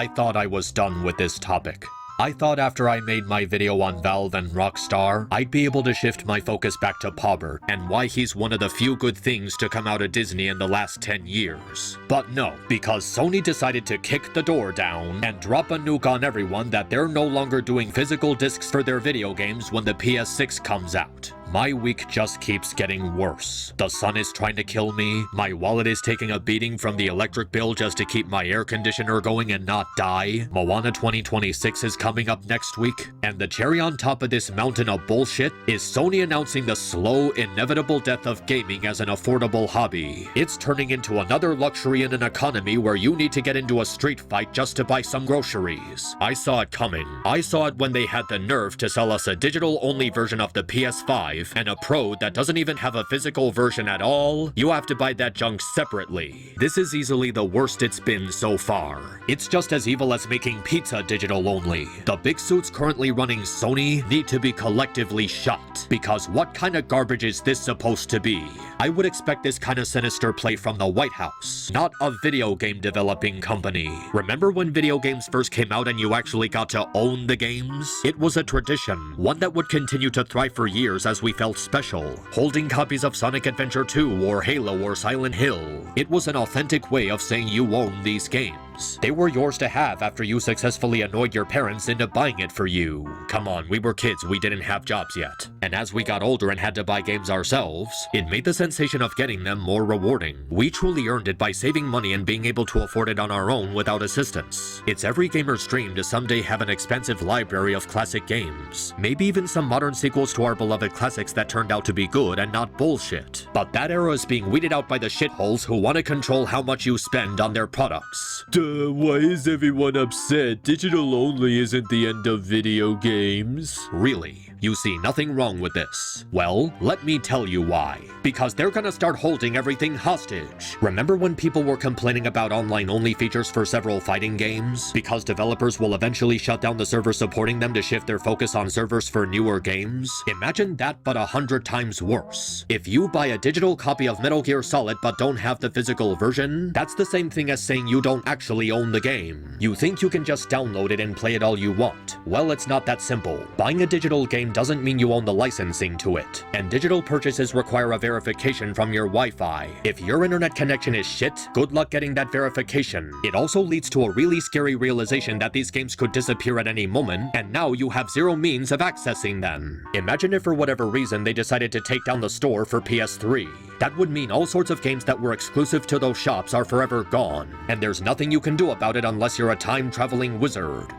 I thought I was done with this topic. I thought after I made my video on Valve and Rockstar, I'd be able to shift my focus back to Pobbert and why he's one of the few good things to come out of Disney in the last 10 years. But no, because Sony decided to kick the door down and drop a nuke on everyone that they're no longer doing physical discs for their video games when the PS6 comes out. My week just keeps getting worse. The sun is trying to kill me, my wallet is taking a beating from the electric bill just to keep my air conditioner going and not die, Moana 2026 is coming up next week, and the cherry on top of this mountain of bullshit is Sony announcing the slow, inevitable death of gaming as an affordable hobby. It's turning into another luxury in an economy where you need to get into a street fight just to buy some groceries. I saw it coming. I saw it when they had the nerve to sell us a digital-only version of the PS5 and a Pro that doesn't even have a physical version at all. You have to buy that junk separately. This is easily the worst it's been so far. It's just as evil as making pizza digital only. The big suits currently running Sony need to be collectively shot, because what kind of garbage is this supposed to be? I would expect this kind of sinister play from the White House, not a video game developing company. Remember when video games first came out and you actually got to own the games? It was a tradition, one that would continue to thrive for years as we felt special, holding copies of Sonic Adventure 2 or Halo or Silent Hill. It was an authentic way of saying you own these games. They were yours to have after you successfully annoyed your parents into buying it for you. Come on, we were kids, we didn't have jobs yet. And as we got older and had to buy games ourselves, it made the sensation of getting them more rewarding. We truly earned it by saving money and being able to afford it on our own without assistance. It's every gamer's dream to someday have an expansive library of classic games. Maybe even some modern sequels to our beloved classics that turned out to be good and not bullshit. But that era is being weeded out by the shitholes who want to control how much you spend on their products. Why is everyone upset? Digital only isn't the end of video games. Really? You see nothing wrong with this? Well, let me tell you why. Because they're gonna start holding everything hostage. Remember when people were complaining about online-only features for several fighting games? Because developers will eventually shut down the servers supporting them to shift their focus on servers for newer games? Imagine that, but 100 times worse. If you buy a digital copy of Metal Gear Solid but don't have the physical version, that's the same thing as saying you don't actually own the game. You think you can just download it and play it all you want. Well, it's not that simple. Buying a digital game doesn't mean you own the licensing to it, and digital purchases require a verification from your Wi-Fi. If your internet connection is shit, good luck getting that verification. It also leads to a really scary realization that these games could disappear at any moment, and now you have zero means of accessing them. Imagine if for whatever reason they decided to take down the store for PS3. That would mean all sorts of games that were exclusive to those shops are forever gone, and there's nothing you can do about it unless you're a time-traveling wizard.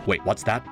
Wait, what's that?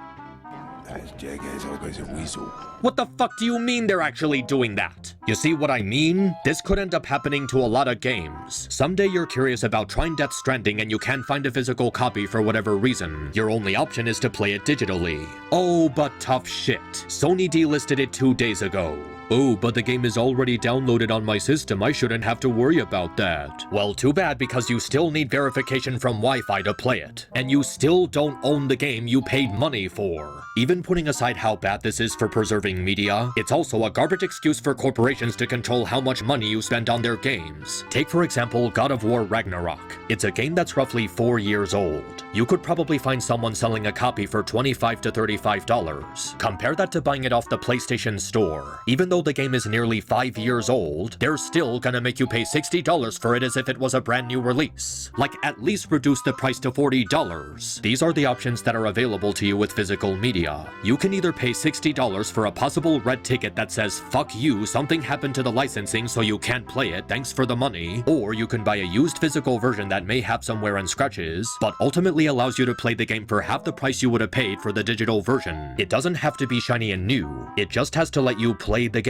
What the fuck do you mean they're actually doing that? You see what I mean? This could end up happening to a lot of games. Someday you're curious about trying Death Stranding and you can't find a physical copy for whatever reason. Your only option is to play it digitally. Oh, but tough shit. Sony delisted it 2 days ago. Oh, but the game is already downloaded on my system, I shouldn't have to worry about that. Well, too bad, because you still need verification from Wi-Fi to play it. And you still don't own the game you paid money for. Even putting aside how bad this is for preserving media, it's also a garbage excuse for corporations to control how much money you spend on their games. Take for example God of War Ragnarok. It's a game that's roughly 4 years old. You could probably find someone selling a copy for $25 to $35. Compare that to buying it off the PlayStation Store. Even though the game is nearly 5 years old, they're still gonna make you pay $60 for it as if it was a brand new release. Like, at least reduce the price to $40. These are the options that are available to you with physical media. You can either pay $60 for a possible red ticket that says, "Fuck you, something happened to the licensing so you can't play it, thanks for the money," or you can buy a used physical version that may have some wear and scratches, but ultimately allows you to play the game for half the price you would have paid for the digital version. It doesn't have to be shiny and new, it just has to let you play the game.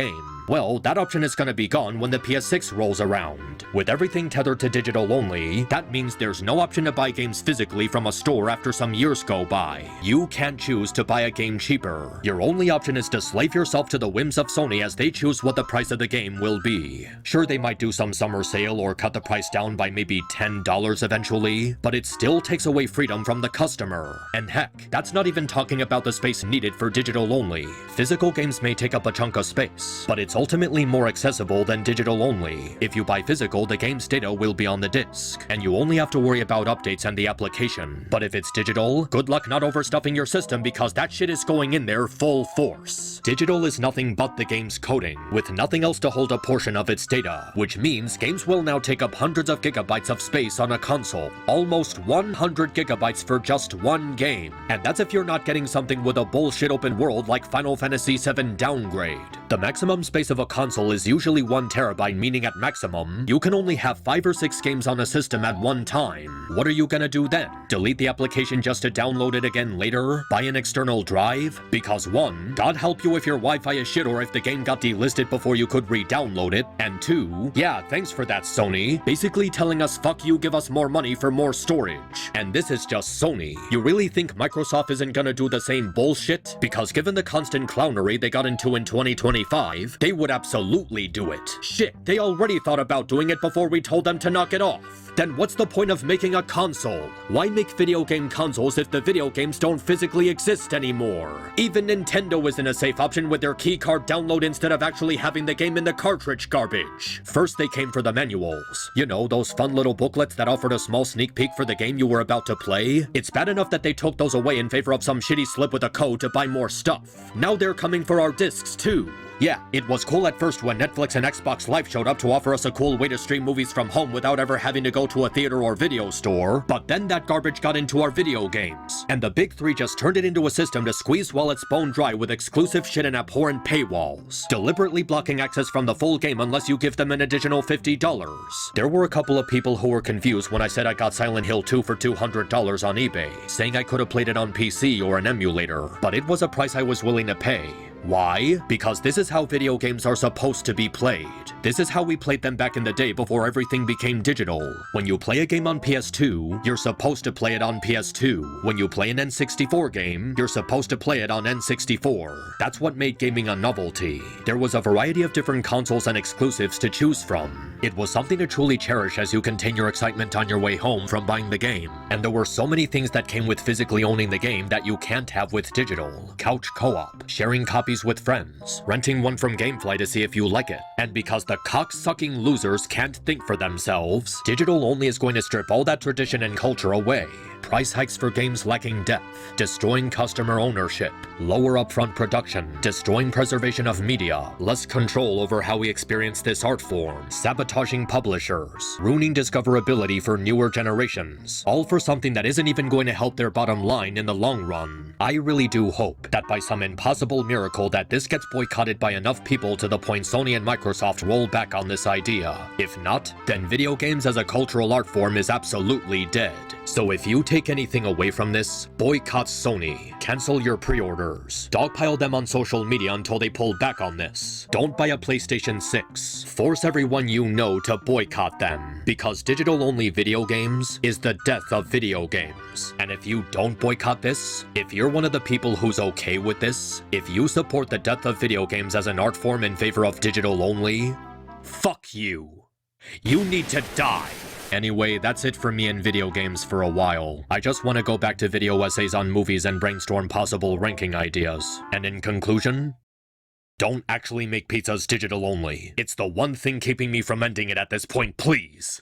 Well, that option is gonna be gone when the PS6 rolls around. With everything tethered to digital only, that means there's no option to buy games physically from a store after some years go by. You can't choose to buy a game cheaper. Your only option is to slave yourself to the whims of Sony as they choose what the price of the game will be. Sure, they might do some summer sale or cut the price down by maybe $10 eventually, but it still takes away freedom from the customer. And heck, that's not even talking about the space needed for digital only. Physical games may take up a chunk of space, but it's ultimately more accessible than digital only. If you buy physical, the game's data will be on the disc, and you only have to worry about updates and the application. But if it's digital, good luck not overstuffing your system because that shit is going in there full force. Digital is nothing but the game's coding, with nothing else to hold a portion of its data, which means games will now take up hundreds of gigabytes of space on a console. Almost 100 gigabytes for just one game. And that's if you're not getting something with a bullshit open world like Final Fantasy VII Downgrade. The maximum space of a console is usually 1 terabyte, meaning at maximum, you can only have 5 or 6 games on a system at one time. What are you gonna do then? Delete the application just to download it again later? Buy an external drive? Because 1, God help you if your Wi-Fi is shit or if the game got delisted before you could re-download it, and 2, yeah, thanks for that, Sony. Basically telling us fuck you, give us more money for more storage. And this is just Sony. You really think Microsoft isn't gonna do the same bullshit? Because given the constant clownery they got into in 2025, they would absolutely do it. Shit, they already thought about doing it before we told them to knock it off. Then what's the point of making a console? Why make video game consoles if the video games don't physically exist anymore? Even Nintendo isn't a safe option with their keycard download instead of actually having the game in the cartridge garbage. First they came for the manuals. You know, those fun little booklets that offered a small sneak peek for the game you were about to play? It's bad enough that they took those away in favor of some shitty slip with a code to buy more stuff. Now they're coming for our discs too. Yeah, it was cool at first when Netflix and Xbox Live showed up to offer us a cool way to stream movies from home without ever having to go to a theater or video store, but then that garbage got into our video games, and the big three just turned it into a system to squeeze wallets bone dry with exclusive shit and abhorrent paywalls, deliberately blocking access from the full game unless you give them an additional $50. There were a couple of people who were confused when I said I got Silent Hill 2 for $200 on eBay, saying I could have played it on PC or an emulator, but it was a price I was willing to pay. Why? Because this is how video games are supposed to be played. This is how we played them back in the day before everything became digital. When you play a game on PS2, you're supposed to play it on PS2. When you play an N64 game, you're supposed to play it on N64. That's what made gaming a novelty. There was a variety of different consoles and exclusives to choose from. It was something to truly cherish as you contain your excitement on your way home from buying the game. And there were so many things that came with physically owning the game that you can't have with digital. Couch co-op, sharing copies with friends, renting one from GameFly to see if you like it. And because the cock-sucking losers can't think for themselves, digital only is going to strip all that tradition and culture away. Price hikes for games lacking depth, destroying customer ownership, lower upfront production, destroying preservation of media, less control over how we experience this art form, sabotaging publishers, ruining discoverability for newer generations, all for something that isn't even going to help their bottom line in the long run. I really do hope that by some impossible miracle that this gets boycotted by enough people to the point Sony and Microsoft roll back on this idea. If not, then video games as a cultural art form is absolutely dead. So if you take anything away from this, boycott Sony, cancel your pre-orders, dogpile them on social media until they pull back on this. Don't buy a PlayStation 6. Force everyone you know to boycott them, because digital-only video games is the death of video games. And if you don't boycott this, if you're one of the people who's okay with this, if you support the death of video games as an art form in favor of digital only, fuck you. You need to die. Anyway, that's it for me in video games for a while. I just want to go back to video essays on movies and brainstorm possible ranking ideas. And in conclusion, don't actually make pizzas digital only. It's the one thing keeping me from ending it at this point, please.